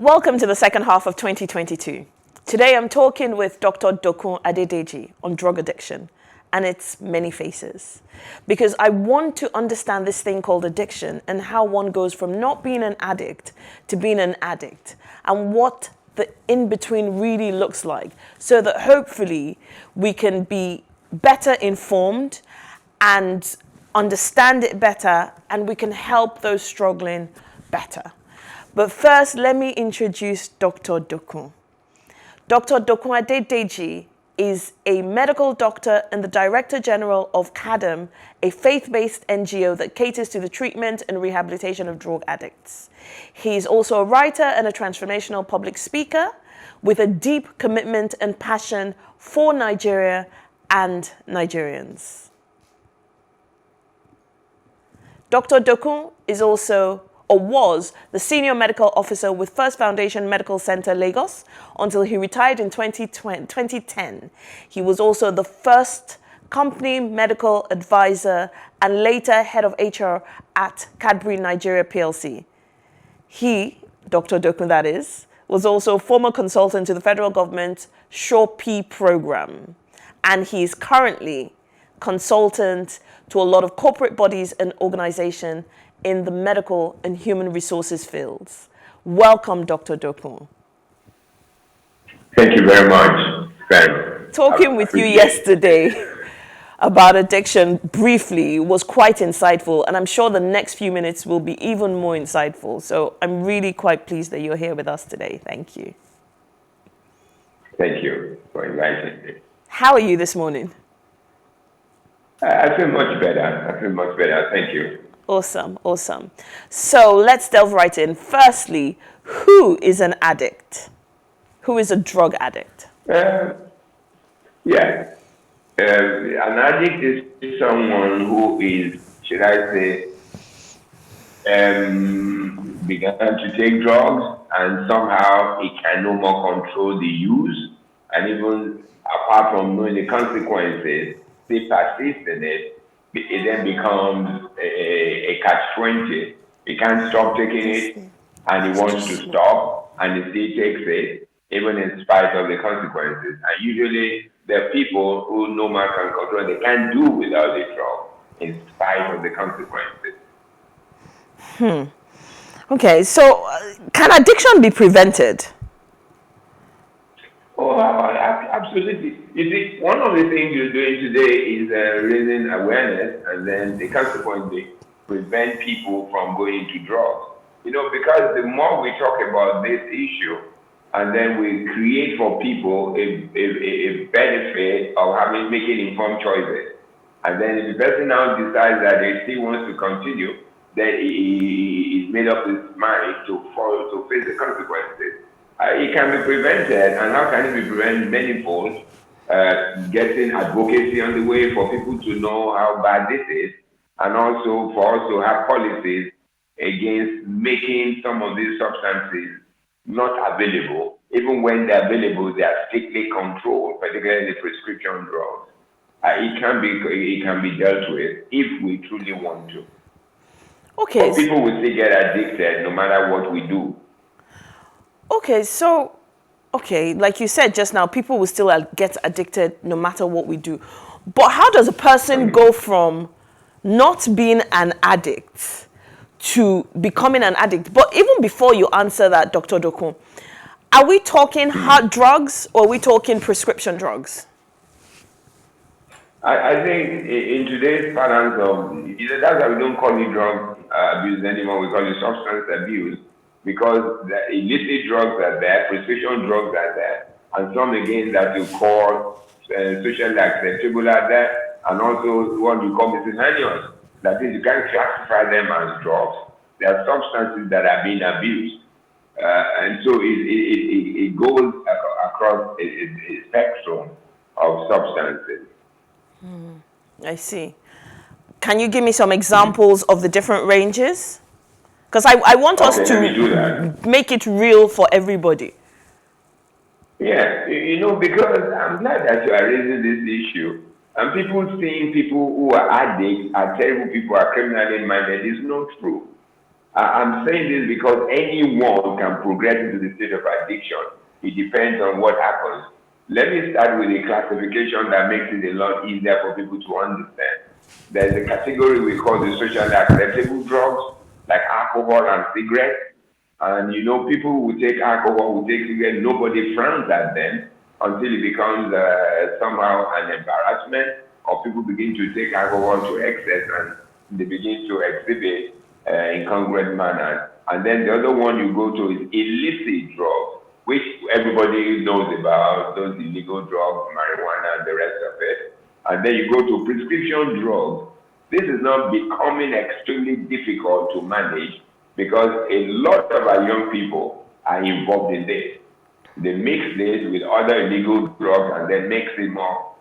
Welcome to the second half of 2022. Today I'm talking with Dr. Dokun Adedeji on drug addiction and its many faces. Because I want to understand this thing called addiction and how one goes from not being an addict to being an addict and what the in-between really looks like so that hopefully we can be better informed and understand it better and we can help those struggling better. But first, let me introduce Dr. Dokun. Dr. Dokun Adedeji is a medical doctor and the Director General of CADAM, a faith-based NGO that caters to the treatment and rehabilitation of drug addicts. He is also a writer and a transformational public speaker with a deep commitment and passion for Nigeria and Nigerians. Dr. Dokun is also or was the Senior Medical Officer with First Foundation Medical Center, Lagos, until he retired in 2010. He was also the first company medical advisor and later head of HR at Cadbury Nigeria PLC. He, Dr. Dokun that is, was also former consultant to the federal government SureP program. And he is currently consultant to a lot of corporate bodies and organizations in the medical and human resources fields. Welcome, Dr. Dokun. Thank you very much, Feran. Talking with you yesterday about addiction briefly was quite insightful, and I'm sure the next few minutes will be even more insightful. So I'm really quite pleased that you're here with us today. Thank you. Thank you for inviting me. How are you this morning? I feel much better. Thank you. Awesome, awesome. So let's delve right in. Firstly, who is an addict? Who is a drug addict? An addict is someone who is, should I say, began to take drugs and somehow he can no more control the use, and even apart from knowing the consequences, they persist in it. It then becomes a catch-20. He can't stop taking it, and he wants to stop, and he still takes it, even in spite of the consequences. And usually, there are people who no man can control. They can't do without the drug, in spite of the consequences. Okay, so can addiction be prevented? Oh, absolutely. You see, one of the things you're doing today is raising awareness and then the consequently prevent people from going to drugs. You know, because the more we talk about this issue and then we create for people a benefit of making informed choices. And then if the person now decides that they still wants to continue, then he is made up his mind to face the consequences. It can be prevented, and how can it be prevented? Manifold, getting advocacy on the way for people to know how bad this is, and also for us to have policies against making some of these substances not available. Even when they're available, they are strictly controlled, particularly the prescription drugs. It can be dealt with if we truly want to. Okay. But people will still get addicted no matter what we do. Okay, so, like you said just now, people will still get addicted no matter what we do. But how does a person go from not being an addict to becoming an addict? But even before you answer that, Dr. Dokun, are we talking hard drugs or are we talking prescription drugs? I think in today's balance of, that's why we don't call it drug abuse anymore, we call it substance abuse. Because the illicit drugs are there, prescription drugs are there, and some again that you call socially acceptable are there, and also what you call miscellaneous. That is, you can't classify them as drugs. They are substances that are being abused. And so it goes across a spectrum of substances. I see. Can you give me some examples of the different ranges? Because I want us to make it real for everybody. Yeah, because I'm glad that you are raising this issue. And people seeing people who are addicts are terrible people, are criminally minded is not true. I'm saying this because anyone can progress into the state of addiction. It depends on what happens. Let me start with a classification that makes it a lot easier for people to understand. There's a category we call the socially acceptable drugs, like alcohol and cigarettes. And people who take alcohol, who take cigarettes, nobody frowns at them until it becomes somehow an embarrassment, or people begin to take alcohol to excess and they begin to exhibit incongruent manners. And then the other one you go to is illicit drugs, which everybody knows about, those illegal drugs, marijuana, and the rest of it. And then you go to prescription drugs. This is now becoming extremely difficult to manage because a lot of our young people are involved in this. They mix this with other illegal drugs and then makes it more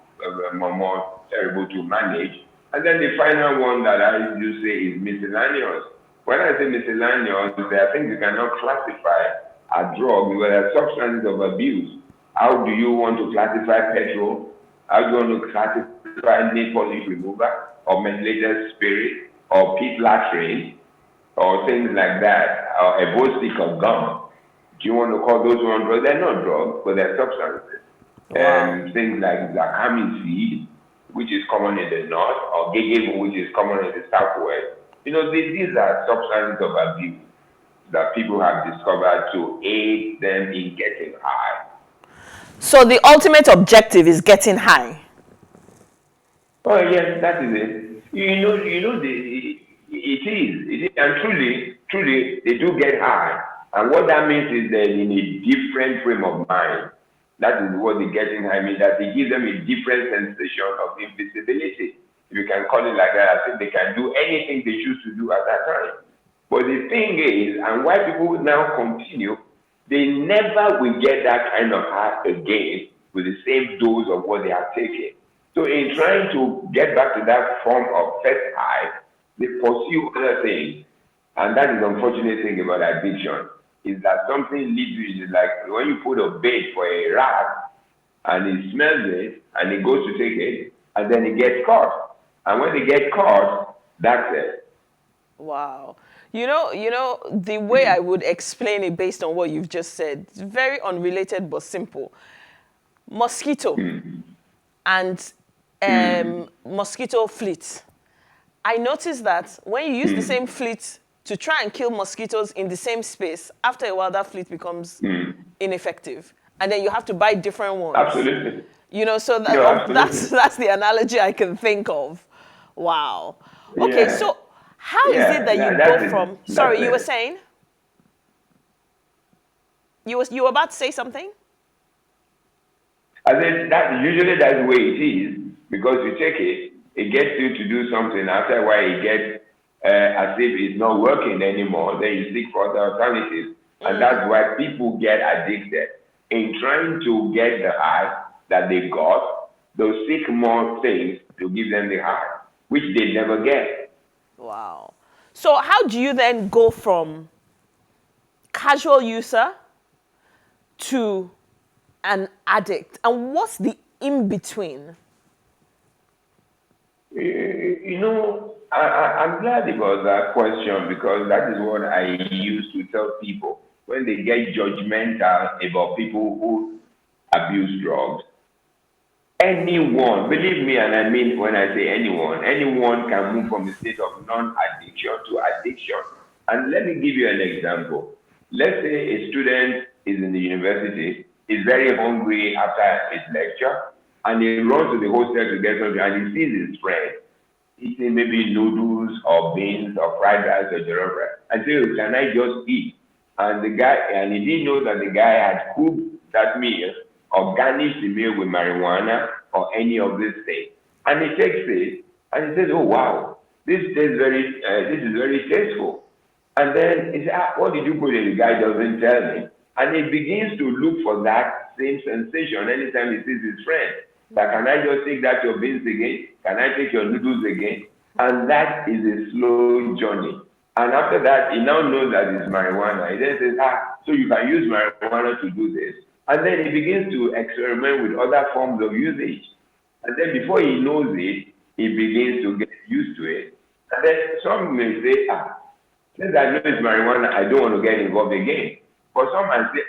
terrible to manage. And then the final one that I do say is miscellaneous. When I say miscellaneous, there are things you cannot classify as drugs because they are substances of abuse. How do you want to classify petrol? How do you want to classify nail polish remover or methylated spirit or pit latrine or things like that, or a bowl stick of gum? Do you want to call those one drugs? They're not drugs, but they're substances. Wow. Things like zakami seed, which is common in the north, or gegebo, which is common in the southwest. These are substances of abuse that people have discovered to aid them in getting high. So the ultimate objective is getting high. Oh yes, that is it. It is, and truly, they do get high. And what that means is that in a different frame of mind. That is what the getting high means, that it gives them a different sensation of invisibility. If you can call it like that, I think they can do anything they choose to do at that time. But the thing is, and why people now continue, they never will get that kind of high again with the same dose of what they have taken. So in trying to get back to that form of first high, they pursue other things. And that is the unfortunate thing about addiction, is that something leads you, like when you put a bait for a rat and it smells it and it goes to take it and then it gets caught. And when it gets caught, that's it. Wow. The way I would explain it based on what you've just said, it's very unrelated but simple. Mosquito and mosquito fleet. I noticed that when you use the same fleet to try and kill mosquitoes in the same space, after a while that fleet becomes ineffective. And then you have to buy different ones. Absolutely. So that's the analogy I can think of. Wow. Okay, Yeah. so how is it that you go from... Sorry, you were saying? You were about to say something? I think usually that's the way it is, because you take it, it gets you to do something. After a while, it gets as if it's not working anymore. Then you seek for other alternatives. And that's why people get addicted. In trying to get the high that they got, they'll seek more things to give them the high, which they never get. Wow. So how do you then go from casual user to an addict? And what's the in-between? I'm glad about that question, because that is what I used to tell people when they get judgmental about people who abuse drugs. Anyone, believe me, and I mean when I say anyone can move from a state of non-addiction to addiction. And let me give you an example. Let's say a student is in the university, is very hungry after his lecture, and he runs to the hostel to get something, and he sees his friend eating maybe noodles or beans or fried rice or jollof rice, and says, "Can I just eat?" And he didn't know that the guy had cooked that meal or garnished the meal with marijuana or any of these things. And he takes it and he says, "Oh wow, this is very tasteful." And then he says, "What did you put in?" The guy doesn't tell me. And he begins to look for that same sensation anytime he sees his friend. Like, "Can I just take that your beans again? Can I take your noodles again?" And that is a slow journey. And after that, he now knows that it's marijuana. He then says, so you can use marijuana to do this. And then he begins to experiment with other forms of usage. And then before he knows it, he begins to get used to it. And then some may say, Since I know it's marijuana, I don't want to get involved again. But some might say,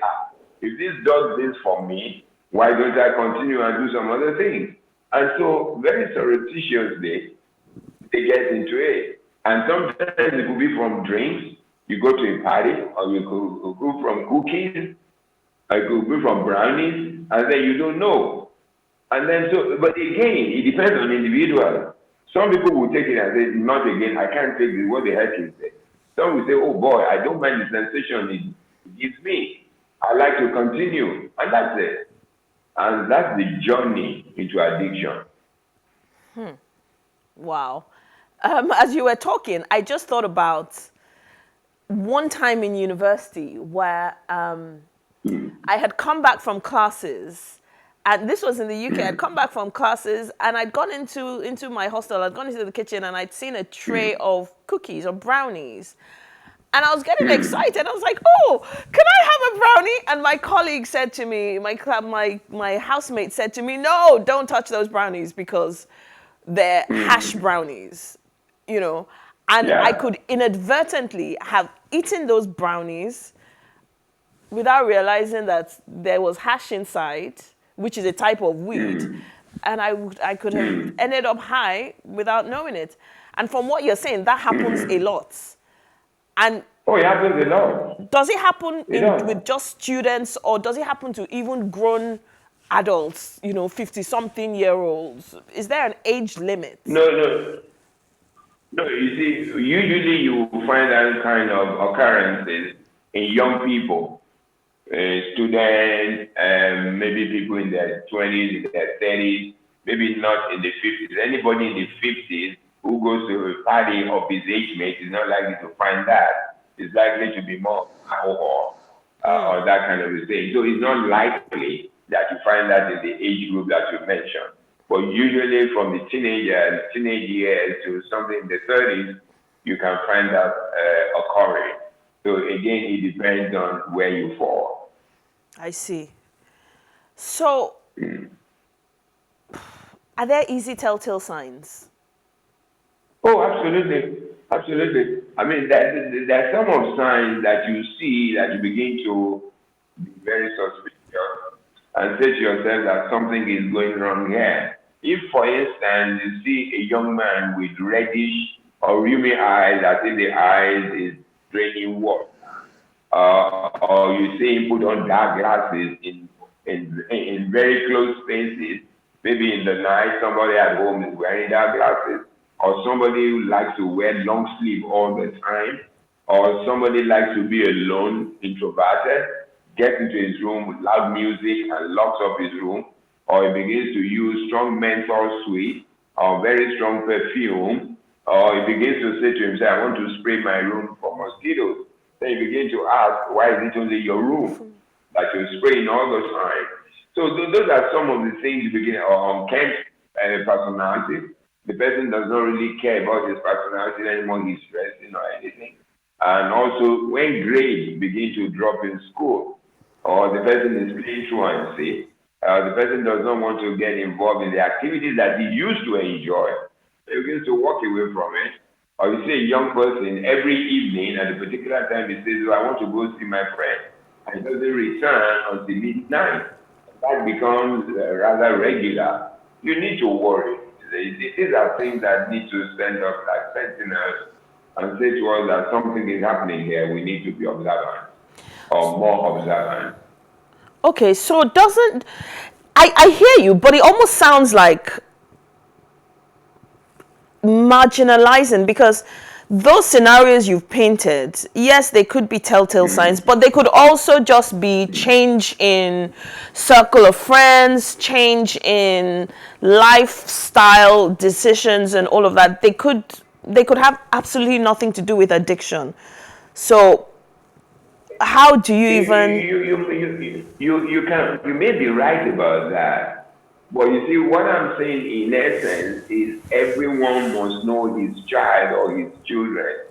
if this does this for me, why don't I continue and do some other things? And so, very surreptitiously, they get into it. And sometimes it could be from drinks. You go to a party, or you could go from cookies, or it could be from brownies, and then you don't know. And then so, but again, it depends on the individual. Some people will take it and say, not again, I can't take this. What the heck is it? Some will say, oh boy, I don't mind the sensation it gives me. I like to continue. And that's it. And that's the journey into addiction. Wow. As you were talking, I just thought about one time in university where I had come back from classes, and this was in the UK. I'd come back from classes, and I'd gone into my hostel. I'd gone into the kitchen, and I'd seen a tray of cookies or brownies, and I was getting excited. I was like, "Oh, can I have a brownie?" And my colleague said to me, my housemate said to me, "No, don't touch those brownies because they're hash brownies," you know. And Yeah. I could inadvertently have eaten those brownies without realizing that there was hash inside, which is a type of weed, and I could have ended up high without knowing it. And from what you're saying, that happens a lot. And Oh, it happens a lot. does it happen does. with just students, or does it happen to even grown adults, 50-something-year-olds? Is there an age limit? No. No, you see, usually you will find that kind of occurrences in young people, students, maybe people in their 20s, in their 30s, maybe not in the 50s. Anybody in the 50s who goes to a party of his age mate is not likely to find that. It's likely to be more alcohol or that kind of a thing. So it's not likely that you find that in the age group that you mentioned. But usually from the teenage years to something in the 30s, you can find that occurring. So again, it depends on where you fall. I see. So, are there easy telltale signs? Oh, absolutely. Absolutely. I mean, there's some of signs that you see that you begin to be very suspicious and say to yourself that something is going wrong here. If, for instance, you see a young man with reddish or rheumy eyes, as if the eyes is draining water, or you see him put on dark glasses in very close spaces, maybe in the night, somebody at home is wearing dark glasses, or somebody who likes to wear long sleeve all the time, or somebody likes to be alone, introverted, gets into his room with loud music and locks up his room, or he begins to use strong menthol sweet or very strong perfume, or he begins to say to himself, I want to spray my room for mosquitoes. Then you begin to ask, why is it only your room that you're spraying all the time? So those are some of the things you begin, or unkempt personality. The person does not really care about his personality anymore, he's stressing or anything. And also, when grades begin to drop in school, or the person is playing truancy, the person does not want to get involved in the activities that he used to enjoy, he begins to walk away from it. Or you see a young person every evening at a particular time, he says, oh, I want to go see my friend. And he doesn't return until midnight. That becomes rather regular. You need to worry. These are things that need to stand up like sentinels and say to us that something is happening here. We need to be observant or more observant. Okay, so doesn't I hear you, but it almost sounds like marginalizing, because those scenarios you've painted, yes, they could be telltale signs, but they could also just be change in circle of friends, change in lifestyle decisions and all of that. They could have absolutely nothing to do with addiction. So how do you even... You may be right about that. But you see, what I'm saying in essence is everyone must know his child or his children.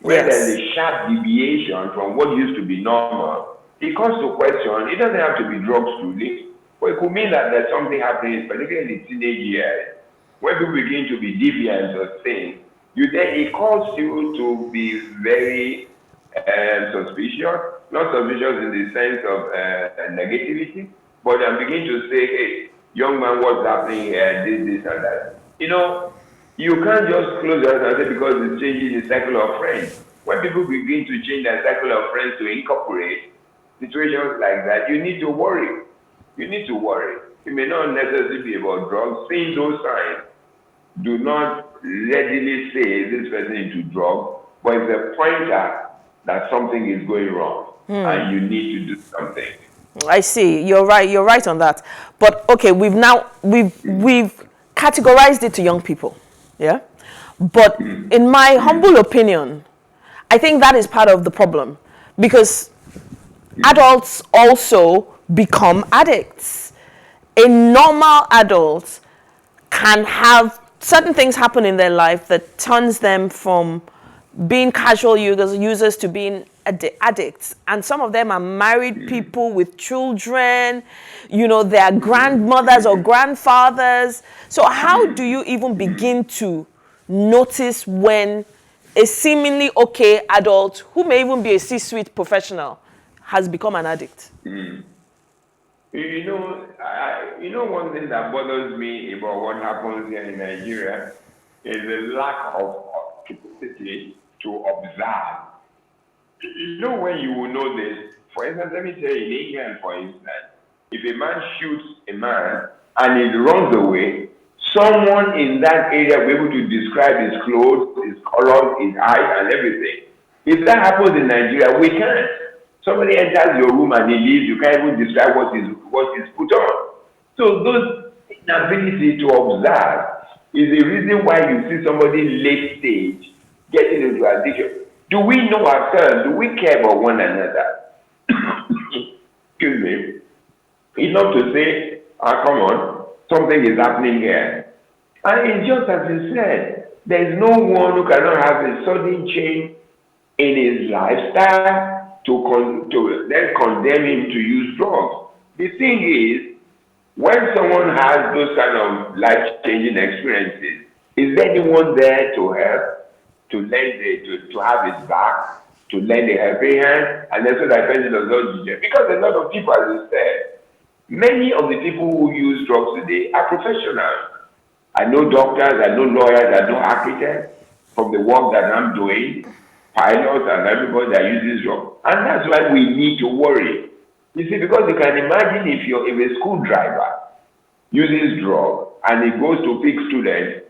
When there's a sharp deviation from what used to be normal, it comes to question. It doesn't have to be drugs truly, but it could mean that there's something happening, particularly in the teenage years, when people begin to be deviant of things. it calls you to be very suspicious, not suspicious in the sense of negativity, but I'm beginning to say, hey, young man, what's happening here, this, and that. You can't just close your eyes and say because it's changing the cycle of friends. When people begin to change their cycle of friends to incorporate situations like that, you need to worry. You need to worry. It may not necessarily be about drugs. Seeing those signs, do not readily say this person into drugs, but it's a pointer that something is going wrong and you need to do something. I see. You're right. You're right on that. But okay, we've categorized it to young people. Yeah. But in my humble opinion, I think that is part of the problem because adults also become addicts. A normal adult can have certain things happen in their life that turns them from being casual users to being addicts. And some of them are married people with children, they are grandmothers or grandfathers. So how do you even begin to notice when a seemingly okay adult, who may even be a C-suite professional, has become an addict? One thing that bothers me about what happens here in Nigeria is the lack of capacity to observe. When you will know this, for instance, let me say in England, for instance, if a man shoots a man and he runs away, someone in that area will be able to describe his clothes, his colors, his height, and everything. If that happens in Nigeria, we can't. Somebody enters your room and he leaves, you can't even describe what is put on. So those inability to observe is the reason why you see somebody late stage getting into addiction. Do we know ourselves? Do we care about one another? Excuse me. Enough to say, come on, something is happening here. And it's just as you said, there is no one who cannot have a sudden change in his lifestyle to then condemn him to use drugs. The thing is, when someone has those kind of life-changing experiences, is there anyone there to help, to have his back, to lend a helping hand, and then so that person does not degenerate? Because a lot of people, as you said, many of the people who use drugs today are professionals. I know doctors, I know lawyers, I know architects from the work that I'm doing, pilots and everybody that uses drugs. And that's why we need to worry. You see, because you can imagine if a school driver uses drugs and he goes to pick students,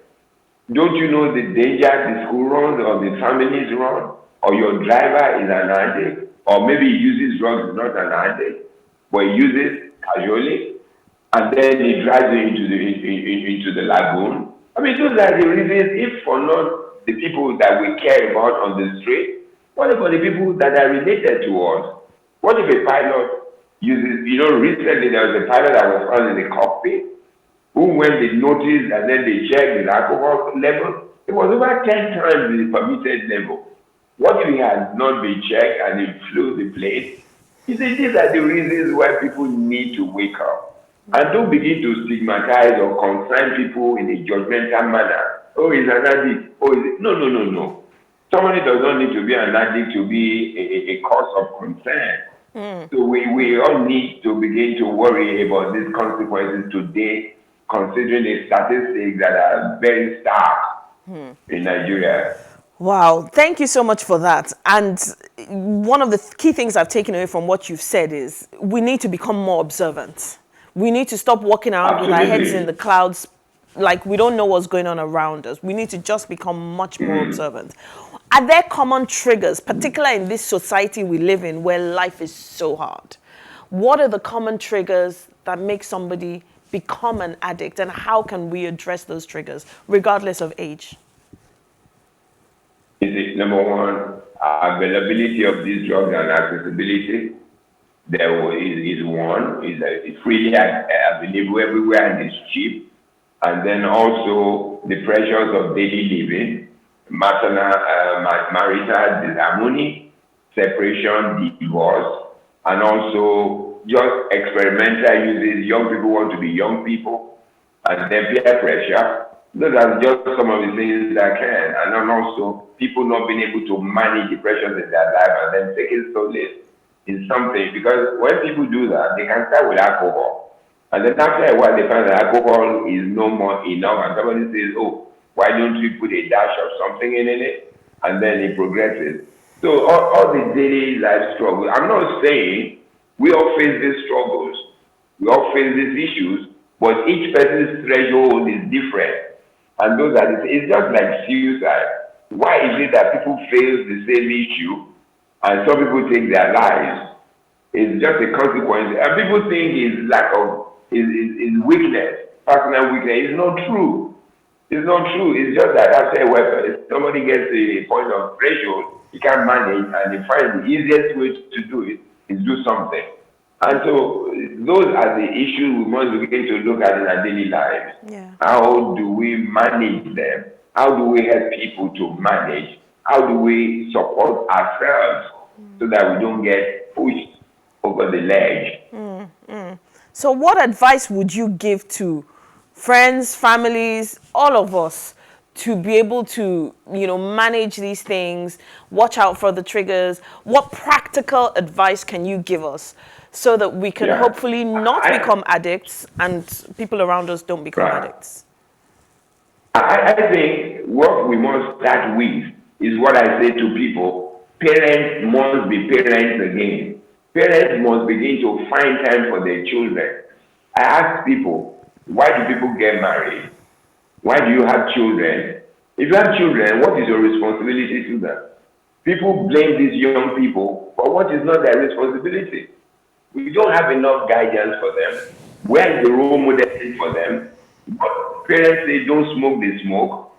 don't you know the danger the school runs or the families run? Or your driver is an addict, or maybe he uses drugs, not an addict, but he uses casually, and then he drives you into the lagoon. I mean, those are the reasons, if for not the people that we care about on the street, what about the people that are related to us? What if a pilot uses, recently there was a pilot that was found in the cockpit, who when they noticed and then they checked his alcohol level, it was over 10 times the permitted level. What if he had not been checked and he flew the plane? You see, these are the reasons why people need to wake up. And don't begin to stigmatize or consign people in a judgmental manner. Oh, he's an addict. Oh, is it? No. Somebody does not need to be an addict to be a cause of concern. So we all need to begin to worry about these consequences today, considering the statistics that are very stark in Nigeria. Wow, thank you so much for that. And one of the key things I've taken away from what you've said is we need to become more observant. We need to stop walking around with our heads in the clouds like we don't know what's going on around us. We need to just become much more observant. Are there common triggers, particularly in this society we live in where life is so hard? What are the common triggers that make somebody become an addict, and how can we address those triggers regardless of age? Number one, availability of these drugs and accessibility. It's freely available everywhere and it's cheap. And then also the pressures of daily living, marital disharmony, separation, divorce, and also just experimental uses. Young people want to be young people, and then peer pressure. Those are just some of the things that can. And then also, people not being able to manage the pressures in their life and then taking solace in something. Because when people do that, they can start with alcohol. And then after a while, they find that alcohol is no more enough. And somebody says, oh, why don't we put a dash of something in it? And then it progresses. So all the daily life struggles, I'm not saying we all face these struggles. We all face these issues, but each person's threshold is different. And those are it's just like suicide. Why is it that people face the same issue and some people take their lives? It's just a consequence. And people think it's lack of is weakness, personal weakness. It's not true. It's not true. It's just that after a while, if somebody gets to a point of threshold, he can't manage and he finds the easiest way to do it is do something. And so those are the issues we must begin to look at in our daily lives. Yeah. How do we manage them? How do we help people to manage? How do we support ourselves so that we don't get pushed over the ledge? So what advice would you give to friends, families, all of us to be able to, manage these things, watch out for the triggers? What practical advice can you give us so that we can hopefully not become addicts and people around us don't become addicts? I think what we must start with is what I say to people. Parents must be parents again. Parents must begin to find time for their children. I ask people, why do people get married? Why do you have children? If you have children, what is your responsibility to them? People blame these young people for what is not their responsibility. We don't have enough guidance for them. Where is the role model for them? But parents say don't smoke, they smoke.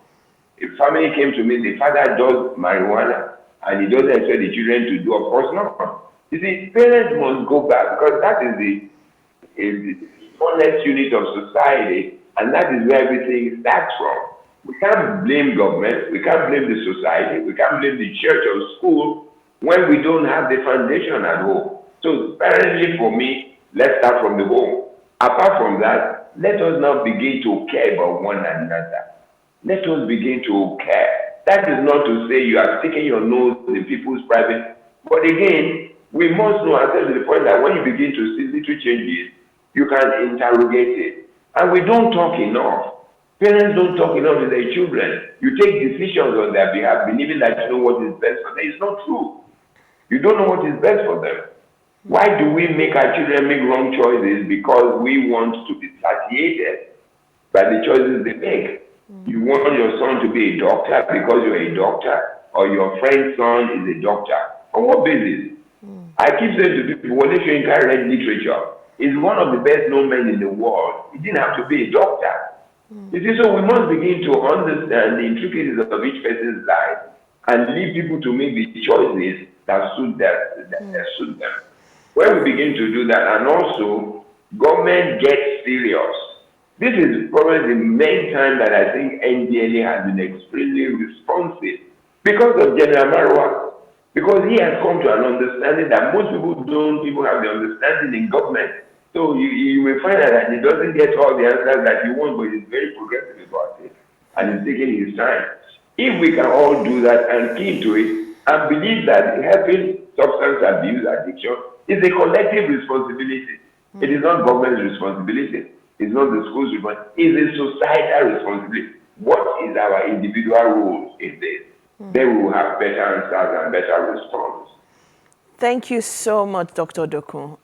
If family came to me, the father does marijuana and he doesn't expect the children to do, of course not. You see, parents must go back because that is the smallest unit of society and that is where everything starts from. We can't blame government, we can't blame the society, we can't blame the church or school when we don't have the foundation at home. So parentally for me, let's start from the home. Apart from that, let us now begin to care about one another. Let us begin to care. That is not to say you are sticking your nose in people's private. But again, we must know ourselves to the point that when you begin to see little changes, you can interrogate it. And we don't talk enough. Parents don't talk enough to their children. You take decisions on their behalf, believing that you know what is best for them. It's not true. You don't know what is best for them. Why do we make our children make wrong choices? Because we want to be satiated by the choices they make. You want your son to be a doctor because you're a doctor, or your friend's son is a doctor. On what basis? I keep saying to people, when they read literature, he's one of the best known men in the world. He didn't have to be a doctor. You see, so we must begin to understand the intricacies of each person's life and leave people to make the choices that suit them. When we begin to do that, and also government gets serious. This is probably the main time that I think NDLA has been extremely responsive because of General Marwa, because he has come to an understanding that most people don't even have the understanding in government. So you may find that he doesn't get all the answers that he wants, but he's very progressive about it and he's taking his time. If we can all do that and keep to it and believe that helping substance abuse addiction is a collective responsibility. It is not government's responsibility. It's not the school's responsibility. It's a societal responsibility. What is our individual role in this? Then we will have better answers and better response. Thank you so much, Dr. Dokun.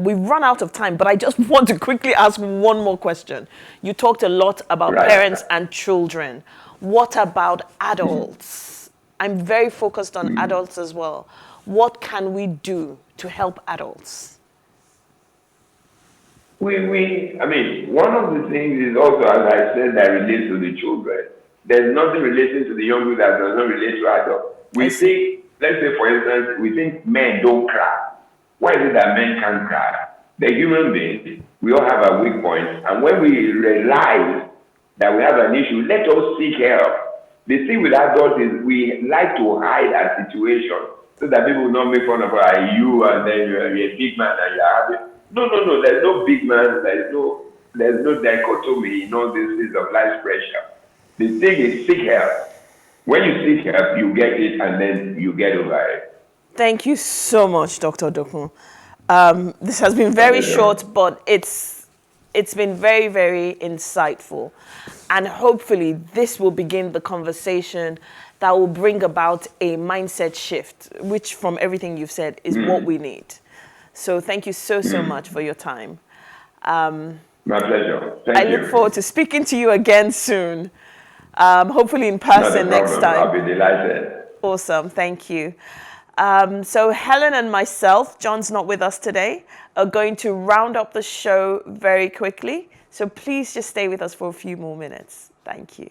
We've run out of time, but I just want to quickly ask one more question. You talked a lot about parents and children. What about adults? I'm very focused on adults as well. What can we do to help adults? One of the things is also, as I said, that relates to the children. There's nothing relating to the young people that does not relate to adults. We think, let's say for instance, we think men don't cry. Why is it that men can't cry? They're human beings. We all have our weak points. And when we realize that we have an issue, let us seek help. The thing with adults is we like to hide our situation so that people will not make fun of us. You and then you're a big man and you're happy. No. There's no big man. There's no dichotomy in all these things of life pressure. The thing is seek help. When you seek help, you get it and then you get over it. Thank you so much, Dr. Dokun. This has been very short, but it's been very, very insightful. And hopefully this will begin the conversation that will bring about a mindset shift, which from everything you've said is what we need. So thank you so much for your time. My pleasure. Thank you. I look forward to speaking to you again soon. Hopefully in person next time. I'll be delighted. Awesome, thank you. So Helen and myself, John's not with us today, are going to round up the show very quickly. So please just stay with us for a few more minutes. Thank you.